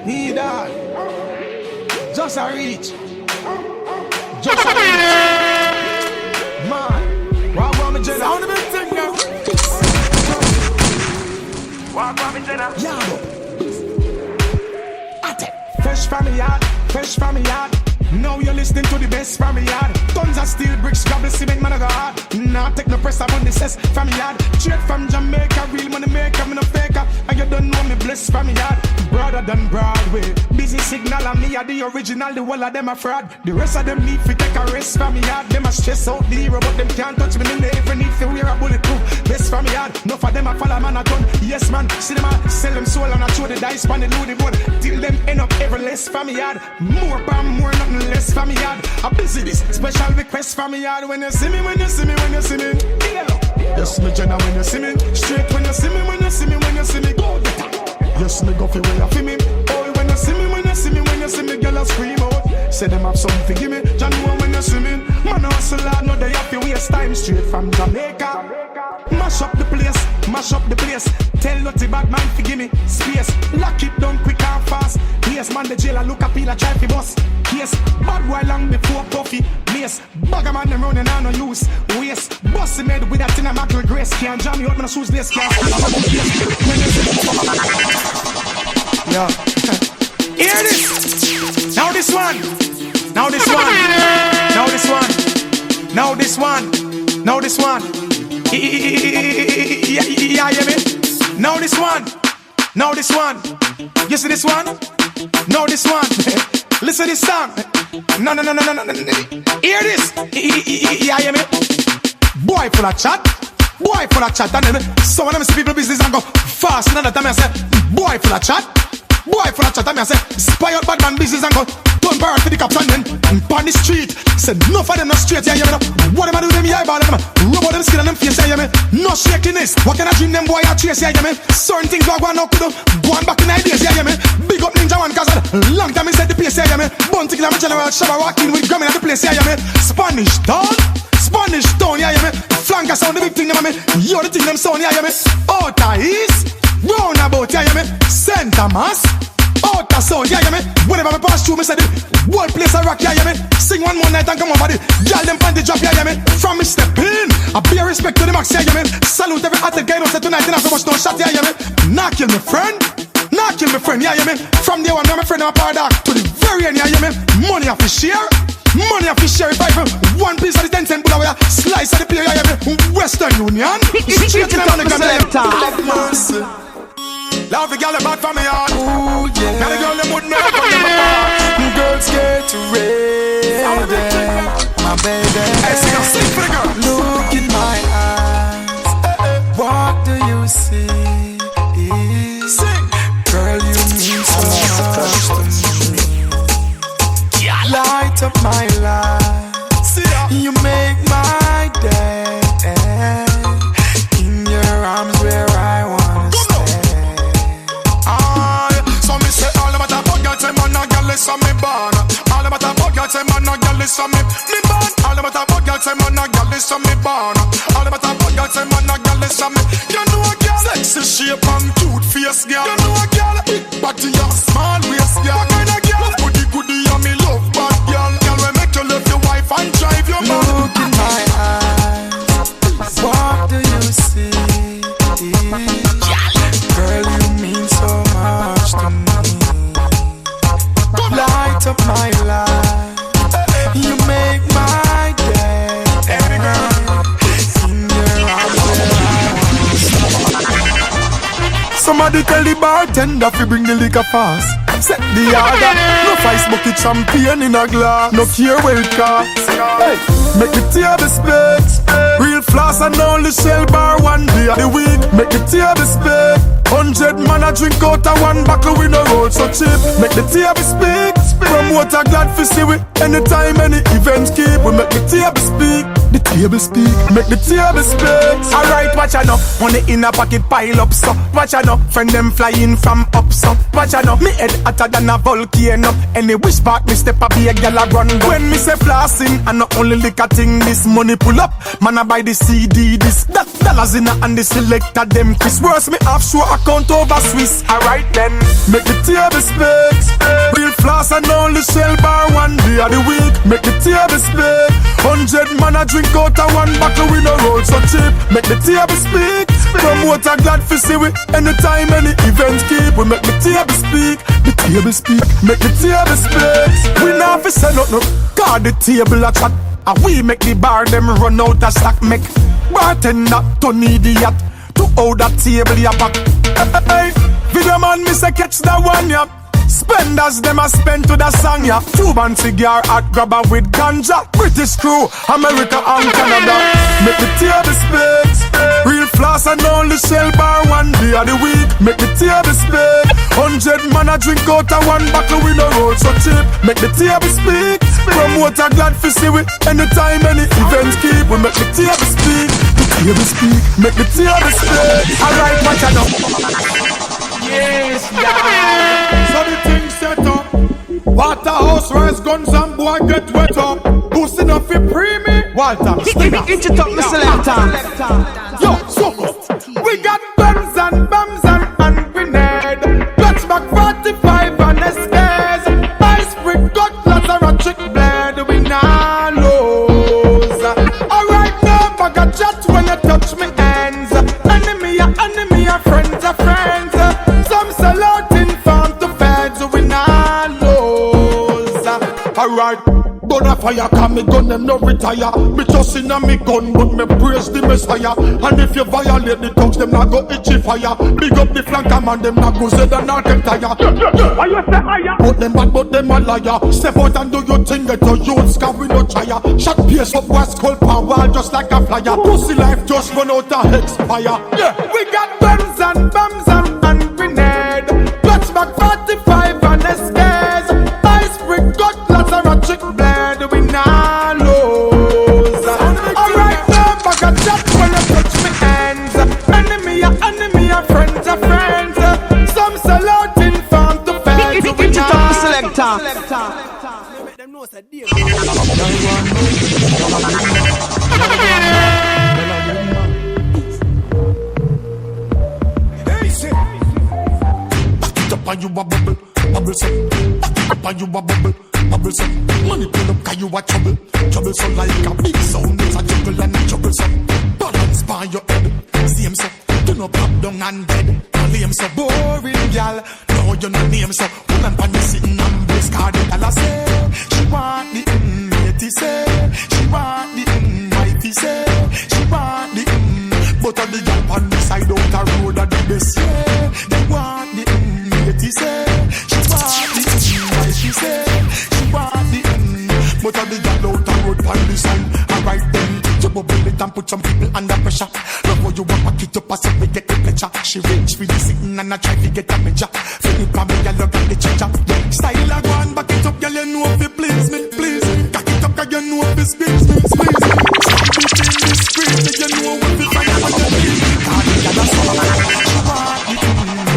Need that. Just a reach. Just a reach. Man, what want me Jenna? Sound the big thing now. What want me Jenna? Yeah. Fresh from me yard, fresh from me yard. Now you're listening to the best from me yard. Tons of steel bricks, gravel, cement, man I go hard. Nah, take no press, I'm on the cess from me yard. Straight from Jamaica, real money maker, me no faker. And you don't know me blessed from me yard. Broader than Broadway, busy signal and me are the original, the whole of them a fraud. The rest of them need to take a rest from me yard. Them a stress out the hero, but them can't touch me. Them they even need to wear a bulletproof vest from me yard. No for them a follow man a gun. Yes man, see them a sell them soul and I throw the dice pan the loaded one. Till them end up ever less from me yard. More bam, more nothing less from me yard. I busy this special request from me yard. When you see me, when you see me, when you see me. Yes me Jenna when you see me. Straight when you see me, when you see me, when you see me. Go get it. Yes me go fi way you feel me. Oh when you see me, when you see me, when you see me. Girl I scream out. Say them have something give me. John know when you see me. Man hustle hard, no they have to waste time. Straight from Jamaica. Mash up the place, mash up the place. Tell Lottie bad man to give me space. Lock it down quick and fast. Yes man the jail I look up in a try fi bus. Yes, bad boy long before puffy. Mace, bugger man them running on no use. Waste, bossy made with that in a mackerel grace. Can't jam me out, man, shoes this can't. Yeah. Hear this. Now this one. Now this one. Now this one. Now this one. Now this one. Yeah, hear me? Now this one. Now this one. You see this one? Now this one. Listen this song. No. Hear this. Yeah, hear me? Boy full of chat. Boy full of chat. And then some of them see people business and go fast. Another time I say, boy full of chat. Boy full of chat. And I say, spy out bad man business and go turn bar for the cops and then on the street. Said enough of them not straight. Yeah, hear me? What am I do them? Yeah, ball them. Rub out them skin and them face. Yeah, hear me? No shakiness. What can I dream them boy I chase? Yeah, hear me? Certain things I go and knock with them. Go on back in ideas. Yeah, hear me? Big up Ninja One cause long time he said the place. Yeah, hear me? Bunty kill a general Shabba walking with Grammy at the place. Yeah, hear me? Spanish town. Spanish town. Yeah, hear me? Flanker sound the big thing them. Yo the thing them sound. Yeah, hear me? Outer East. Roundabout. Yeah, hear me? St. Thomas. Outer sound, yeah, me. Whenever I pass through, me say the whole place I rock, yeah, me. Sing one more night and come over the girl them pan the drop, yeah, me. From me step in, I pay respect to the max, yeah, me. Salute every athlete guy who say tonight, and so much don't shot, yeah, me. Nah kill me friend, nah kill me friend, yeah, me. From day one, I'm a friend of my partner to the very end, yeah, me. Money off the share. Money off the share. If I have one piece of the 10 cent bulla, slice of the player, yeah, me. Western Union. Straight to the money, mercy. Love the girl bad for me heart. Ooh, yeah. Now the girl them would never come to my heart. Girls get ready, my baby. Hey, sing for the girl. Look in my eyes. What do you see? Sing. Girl, you mean so much to me. Light up my life. You make my day. In your arms where I wanna stay. Listen me born. All about a bug girl say man a girl listen me born. All about a bug girl say man a girl listen me born. All about a bug girl say man a girl listen me. You know a girl sexy shape and cute face girl. You know a girl big body and small waist girl. What kind of girl? Goody and me love bad girl. Girl we make you love your wife and drive your man. Look in my eyes. What do you see? Girl you mean so much to me. Light up my life. You make my day. In your arms where I want. Somebody tell the bartender if you bring the liquor fast. Set the order. No ice bucket champagne in a glass. No care where it costs. Hey, make the table split. Real floss and only shell bar one day of the week. Make the table split. 100 man a drink out of one buckle with no road so cheap. Make the table speak. Promote a glad for see we. Anytime any event keep. We make the table speak. the table speak, make the table speak. Alright, watch out now, money in a pocket pile up so. Watch out now, friend them flying from up so. Watch out now, me head hotter than a volcano. Any wish back, me step up be a gal a run. When me say flossing, and not only lick a thing, this money pull up. Man I buy the CD, this that dollars in a and the selector them Chris. Worse me offshore account over Swiss. Alright then, make the table speak. Real floss and only shell bar one day of the week. Make the table speak. 100 man a drink out of one bottle we no roll so cheap. Make the table speak. Promoter glad for see we anytime any event keep. We make the table speak. The table speak. Make the table speak. We not fi sell out no. Cause the table a chat. And we make the bar them run out of stock. Make bartender turn idiot to hold that table ya back. Hey, video man me say catch that one ya. Spenders them a spend to the song ya. Cuban cigar hot grabber with ganja. British crew, America and Canada. Make the table speak. Real floss and only shell bar one day of the week. Make the table speak. 100 man a drink out of one bottle we no roll so cheap. Make the table speak. Promoter glad for see we anytime any event keep. We make the table speak. The table speak. Make the table speak. Alright, watch out now. Yes, yeah. So the thing set up. Waterhouse rise guns and boy get wet up. Boosting up for premium. Walter, Inch it up, Mr. Selector. Yo, so we got bombs and grenade. Clutch back 45 and SKs. Ice brick, cutlass or a trick blade. We nah lose. Alright now, bag a chat when you touch me hands. Enemy a friends a friends. Some sell out in farm to feds. We nah lose. Alright. Gun a fire, cause me gun them no retire. Me just in a me gun, but me praise the Messiah. And if you violate the thugs, them not go itchy fire. Big up the flanker man, them not go zed and not get tire. Why you say higher? But them bad, but them a liar. Step out and do your thing, get your youths, cause we no tire. Shot pierce up west cold power, just like a flyer. Pussy life just run out of expire. Yeah, we got bombs and grenade. Clutch back 45 and SKs. Ice brick, cutlass or a chick blade. We nah lose. Alright now, bag a chat when you touch me hands. Enemy a friends a friends. Some sell out in farm to feds. We nah Make them know it's a deal. Back it up and you a bubble, bubble so. Back it up and you a bubble, bubble so. Money pull up 'cause you a trouble, trouble so like a big sound. It's a juggle and a trouble so. Balance by your head, same so. Do not pop down and dead. Lame so boring, gal. No, you not name so. Pull on you sitting and brace card. I say she want the matey say. She want the wifey say. She want the but on the gal on the side out the road at the best. Yeah, they want the matey say. She want the wifey say. She want the but on the gal out the road on the side. Alright then, you bubble it and put some people under pressure. Love how you want back it up as if we get the pleasure. She reach for the sitting and I try to get a measure. Feel it for me, I look at the treasure. Style a go and back it up, girl, you know if you please me, please me. Back it up, girl, you know if you squeeze me, squeeze me. Between the screen, you know if you find out what you need. Cause the girl a summer. She want the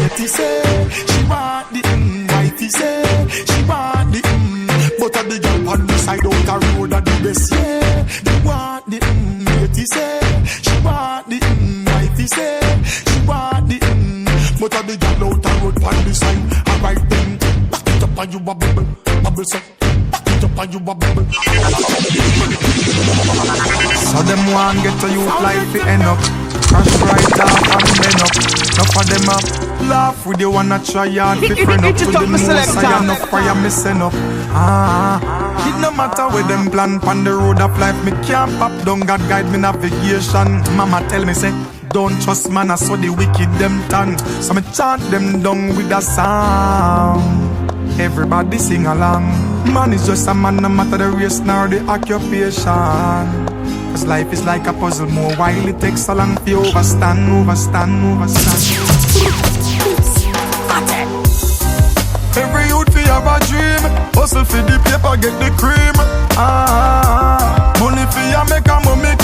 matey say. She want the wifey say. She want the but on the girl on the side out the road at the best. Yeah, they want the matey say. She want the wifey say. She want the but on the girl out the road on the side. Alright then, back it up and you a bubble, bubble so. Back it up and you a bubble. So them want get to youth life fi end up. Crash right off and bend up. Enough of them up. Laugh with you wanna try hard fi friend up. With the most I enough fire missing up. It no matter where them plan on the road of life. Me can't pop down, God guide me navigation. Mama tell me say, don't trust man, I saw the wicked them tongue. So me chant them down with a song. Everybody sing along. Man is just a man, no matter the race nor the occupation. Cause life is like a puzzle, more while it takes so long to overstand. Every youth fi have a dream. Hustle for the paper, get the cream. Money fi ya make a mommy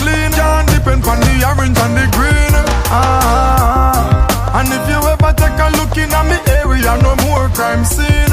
back in my area, no more crime scene.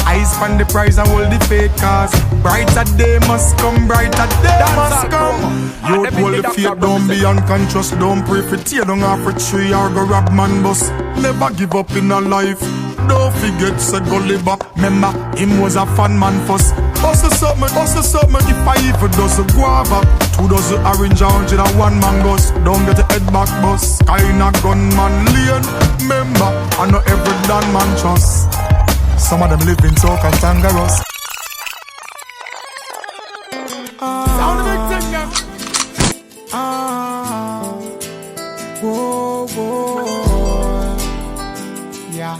Eyes on the prize and hold the fake cars. Brighter day must come, brighter day must come. Youth hold the faith, don't be unconscious. Don't pray for tear, don't have for tree or go rob man bus. Never give up in a life. Don't forget, say go live up. Remember, him was a fun man first. Bust something, if I even does a guava. 2 dozen orange, 101 mangoes. Don't get a head back bus. Kinda gunman lane. Remember, I know every damn man trust. Some of them living so cantankerous. Sound the big thing now. Whoa, whoa. Yeah.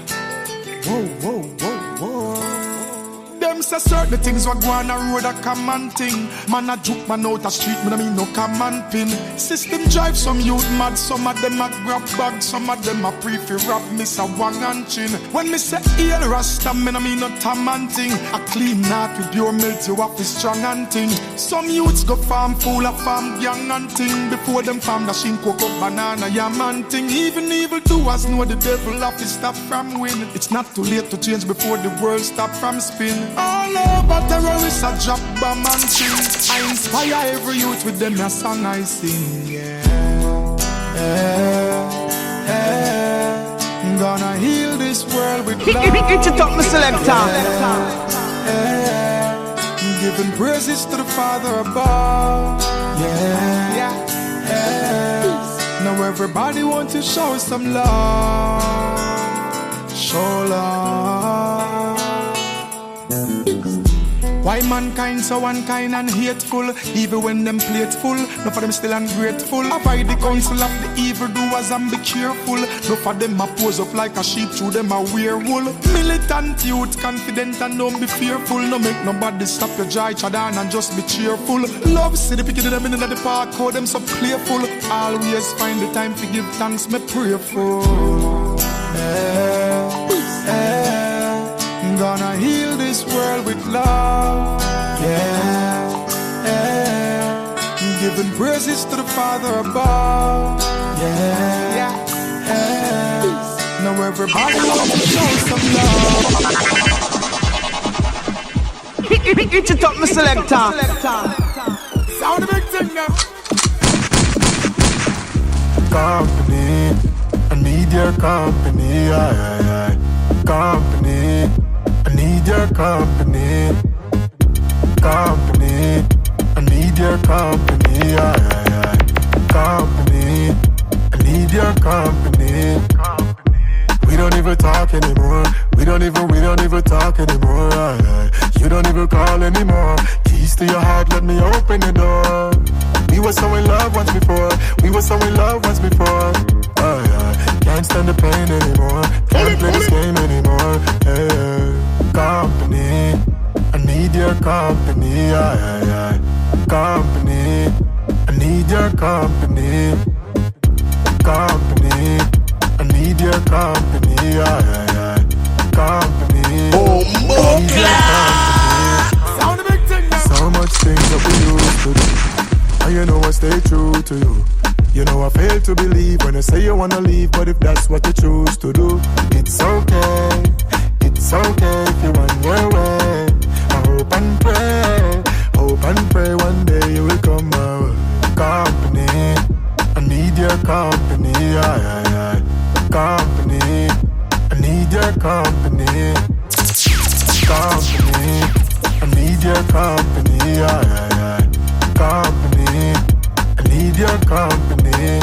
Whoa, whoa, whoa, whoa. Them say certain things what go on a road a common thing. Man a juke man out a street, me no mean no common pin. System drive some youth mad, some of them a grab bag, some of them a pre-fi rap, miss a wang and chin. When me say heel rasta, me no mean no tam and thing. A clean knot with pure milk, you have to strong and thing. Some youths go farm full of farm gang and thing. Before them farm the shin cocoa, banana, yam and thing. Even evil doers know the devil have to stop from win. It's not too late to change before the world stop from spin. All over terrorists a drop bomb and sing. I inspire every youth with them a song I sing. Yeah, I'm gonna heal this world with love. It's a top selector. Giving praises to the Father above. Yeah. Now everybody wants to show some love. Show love. Why mankind so unkind and hateful? Even when them plate full, no for them still ungrateful. Avoid the counsel of the evildoers and be careful. No for them a pose up like a sheep, through them a werewolf. Militant youth, confident and don't be fearful. No make nobody stop your joy, chadan and just be cheerful. Love see the picking them in the park, how them so playful. Always find the time to give thanks, me prayerful. I'm gonna heal this world with love. Yeah. I'm giving praises to the Father above. Yeah. Now everybody wants to show some love. It's a top selector. Sound the big thing now. Company, I need your company. Aye. Company, I need your company. Company, I need your company. Aye. Company, I need your company. We don't even talk anymore. We don't even talk anymore. Aye. You don't even call anymore. Keys to your heart, let me open the door. We were so in love once before. Aye. Can't stand the pain anymore. Can't play this game anymore. Hey. Company, I need your company. Aye. Company, I need your company. Company, I need your company. Aye. Company, Oh, I need your company. sound the big thing now. So much things that we used to do, and you know I stay true to you. You know I fail to believe when you say you wanna leave, but if that's what you choose to do, it's okay. It's okay if you want your way. I hope and pray one day you will come my way. Company, I need your company. Aye. Company, I need your company. Company, I need your company. Aye. Company, I need your company.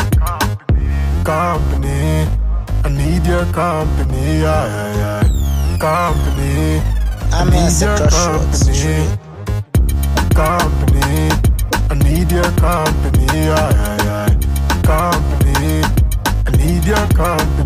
Company, I need your company. Aye. Company, I need your company. Company, I need your company. Aye. Company, I need your company.